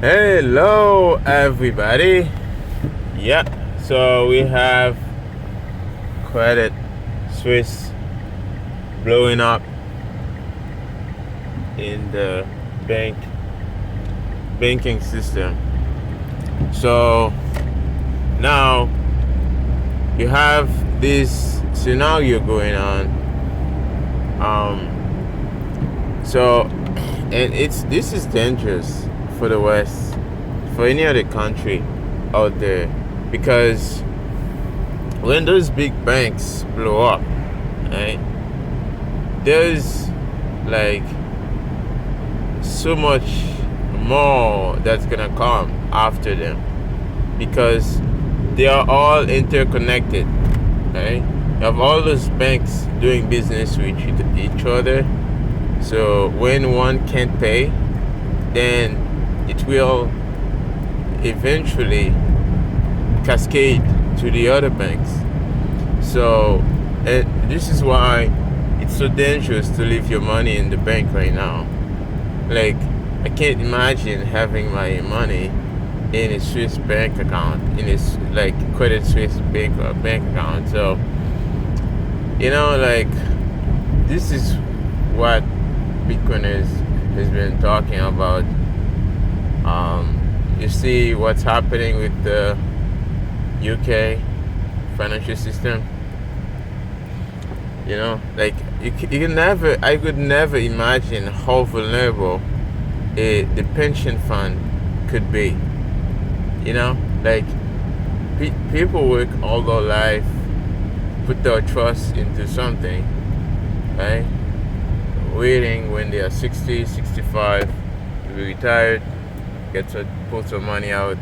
Hello, everybody. Yeah, so we have Credit Suisse blowing up in the banking system. So now you have this scenario going on. And this is dangerous for the West, for any other country out there, because when those big banks blow up, right, there's like so much more that's gonna come after them, because they are all interconnected, right? You have all those banks doing business with each other. So when one can't pay, then it will eventually cascade to the other banks. So this is why it's so dangerous to leave your money in the bank right now. Like, I can't imagine having my money in a Swiss bank account, in a like Credit Suisse bank account. So like, this is what Bitcoiners has been talking about. You see what's happening with the UK financial system. Like, I could never imagine how vulnerable the pension fund could be. Like, people work all their life, put their trust into something, right? Waiting when they are 60, 65 to be retired, get to put some money out.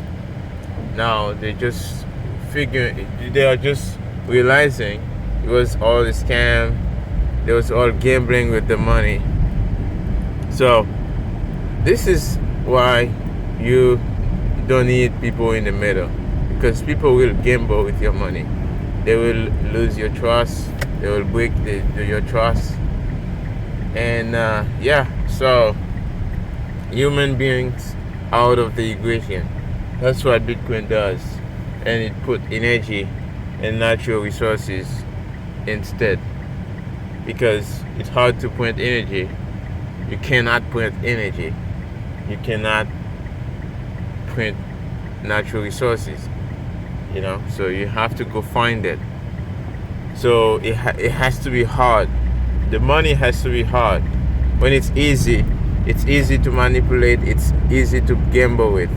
Now they are just realizing it was all a scam. It was all gambling with the money. So this is why you don't need people in the middle, because people will gamble with your money. They will lose your trust. They will break your trust. And so human beings out of the equation. That's what Bitcoin does. And it put energy and natural resources instead, because it's hard to print energy. You cannot print energy. You cannot print natural resources. So you have to go find it. So it has to be hard. The money has to be hard. When it's easy to manipulate, it's easy to gamble with.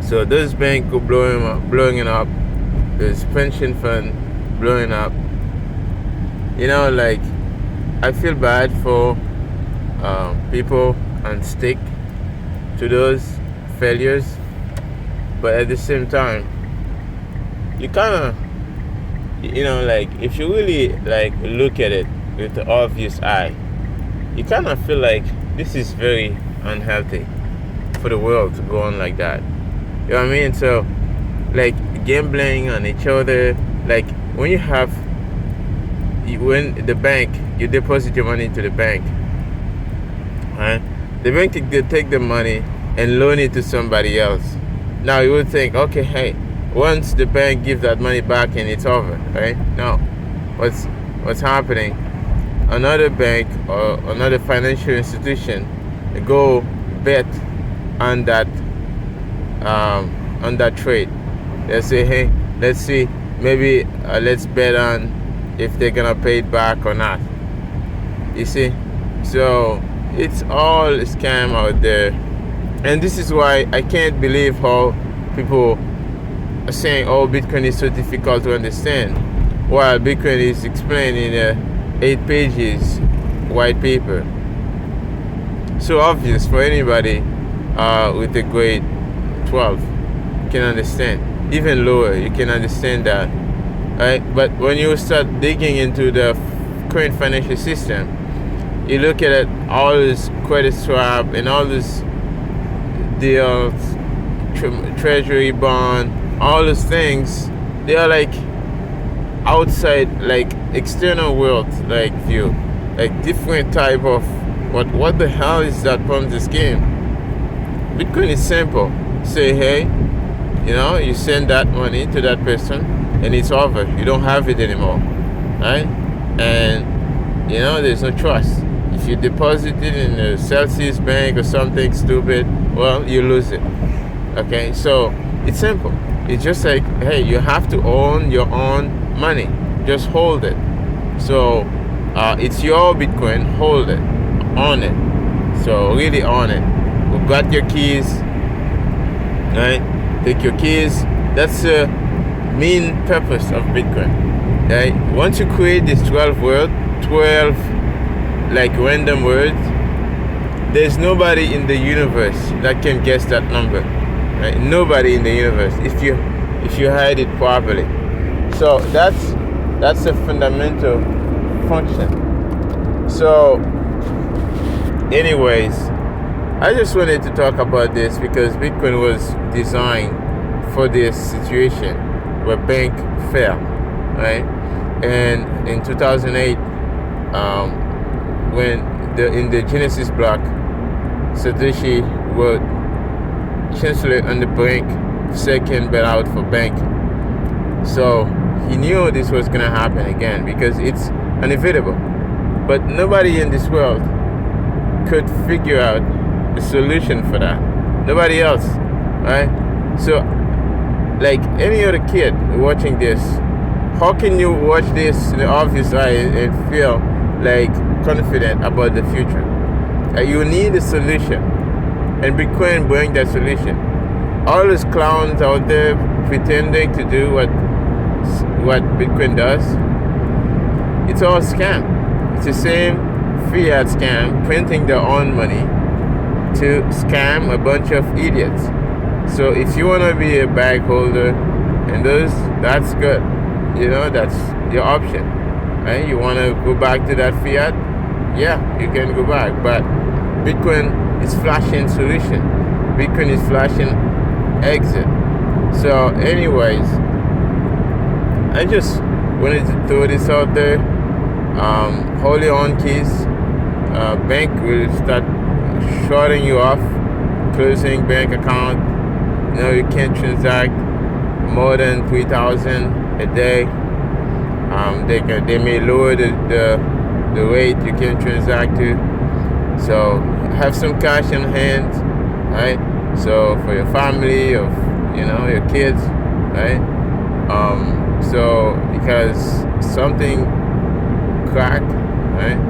So those banks go blowing it up, this pension fund blowing up. Like, I feel bad for people on stake to those failures, but at the same time, you kind of, like, if you really like look at it with the obvious eye, you kind of feel like this is very unhealthy for the world to go on like that. You know what I mean? So, like, gambling on each other, like, when the bank, you deposit your money to the bank, right? The bank could take the money and loan it to somebody else. Now you would think, okay, hey, once the bank gives that money back and it's over, right? No, what's happening? Another bank or another financial institution go bet on that trade. They say, hey, let's see, maybe let's bet on if they're gonna pay it back or not. You see, so it's all a scam out there, and this is why I can't believe how people are saying, "Oh, Bitcoin is so difficult to understand," while Bitcoin is explained in a 8 pages white paper. So obvious for anybody with a grade 12 can understand. Even lower, you can understand that, right? But when you start digging into the current financial system, you look at it, all this credit swap and all this deals, treasury bond, all those things, they are like outside, like external world, like view, like different type of what the hell is that Ponzi scheme? Bitcoin is simple. Say, hey, you send that money to that person, and it's over. You don't have it anymore, right? And there's no trust. If you deposit it in a Celsius bank or something stupid, well, you lose it. Okay, so it's simple. It's just like, hey, you have to own your own money. Just hold it. So it's your Bitcoin. Hold it, own it. So really own it. We've got your keys, right? Take your keys. That's the main purpose of Bitcoin, right? Once you create this 12 like random words, there's nobody in the universe that can guess that number, right? Nobody in the universe if you hide it properly. So that's a fundamental function. So anyways, I just wanted to talk about this because Bitcoin was designed for this situation where bank fail, right? And in 2008, when in the Genesis block, Satoshi wrote Chancellor on the brink, second bailout for bank. So he knew this was gonna happen again because it's inevitable. But nobody in this world could figure out a solution for that. Nobody else, right? So, like any other kid watching this, how can you watch this in the obvious eye and feel like confident about the future? You need a solution, and Bitcoin bring that solution. All those clowns out there pretending to do what Bitcoin does, it's all a scam. It's the same fiat scam, printing their own money to scam a bunch of idiots. So if you want to be a bag holder and that's good. That's your option, right? You want to go back to that fiat? Yeah, you can go back. But Bitcoin is flashing solution. Bitcoin is flashing exit. So anyways, I just wanted to throw this out there. Hold your own keys. Bank will start shutting you off, closing bank account. You can't transact more than 3,000 a day. They may lower the rate you can transact to. So have some cash in hand, right? So for your family, of your kids, right? So because something cracked, right?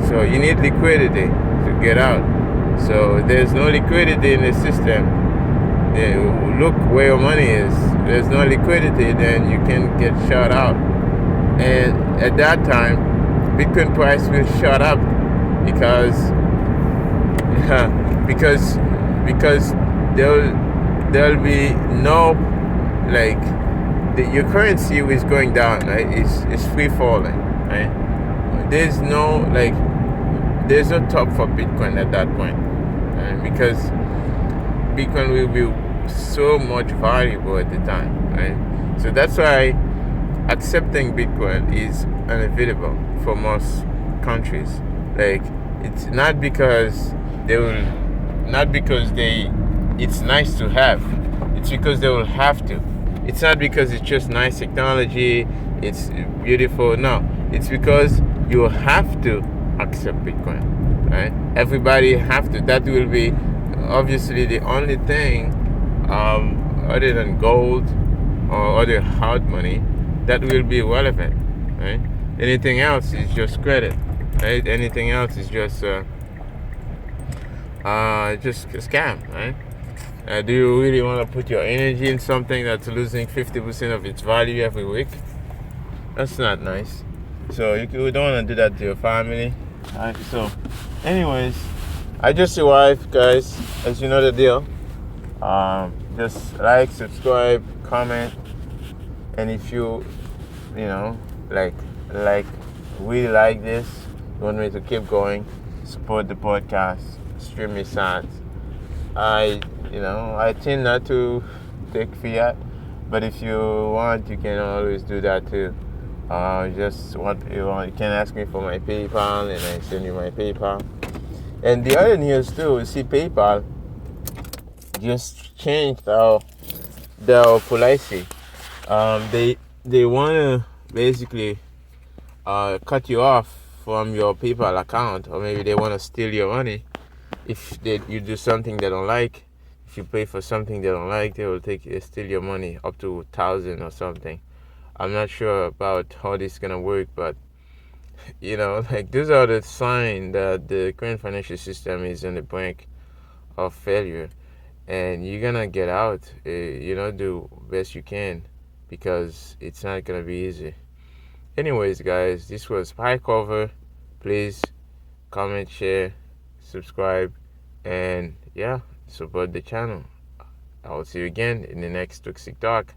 So you need liquidity to get out. So there's no liquidity in the system. Look where your money is. There's no liquidity, then you can get shut out. And at that time, Bitcoin price will shut up because there'll be no your currency is going down, right? It's free falling, right? There's no top for Bitcoin at that point, right? Because Bitcoin will be so much valuable at the time, right? So that's why accepting Bitcoin is unavoidable for most countries. It's not because it's nice to have. It's because they will have to. It's not because it's just nice technology, it's beautiful. No, it's because you have to accept Bitcoin, right? Everybody have to. That will be obviously the only thing other than gold or other hard money that will be relevant, right? Anything else is just credit, right? Anything else is just a scam, right? Do you really want to put your energy in something that's losing 50% of its value every week? That's not nice. So you don't want to do that to your family, right? So anyways, I just arrived, guys, as you know the deal. Just like, subscribe, comment, and if you really like this, you want me to keep going, support the podcast, stream me sats. I tend not to take fiat, but if you want, you can always do that too. You can ask me for my PayPal, and I send you my PayPal. And the other news too, you see PayPal just changed their policy. They want to basically cut you off from your PayPal account, or maybe they want to steal your money if you do something they don't like. If you pay for something they don't like, they will steal your money up to 1,000 or something. I'm not sure about how this is gonna work, but like those are the signs that the current financial system is on the brink of failure, and you're gonna get out. Do best you can, because it's not gonna be easy. Anyways, guys, this was Pie Cover. Please comment, share, subscribe, and yeah, support the channel. I will see you again in the next Toxic Talk.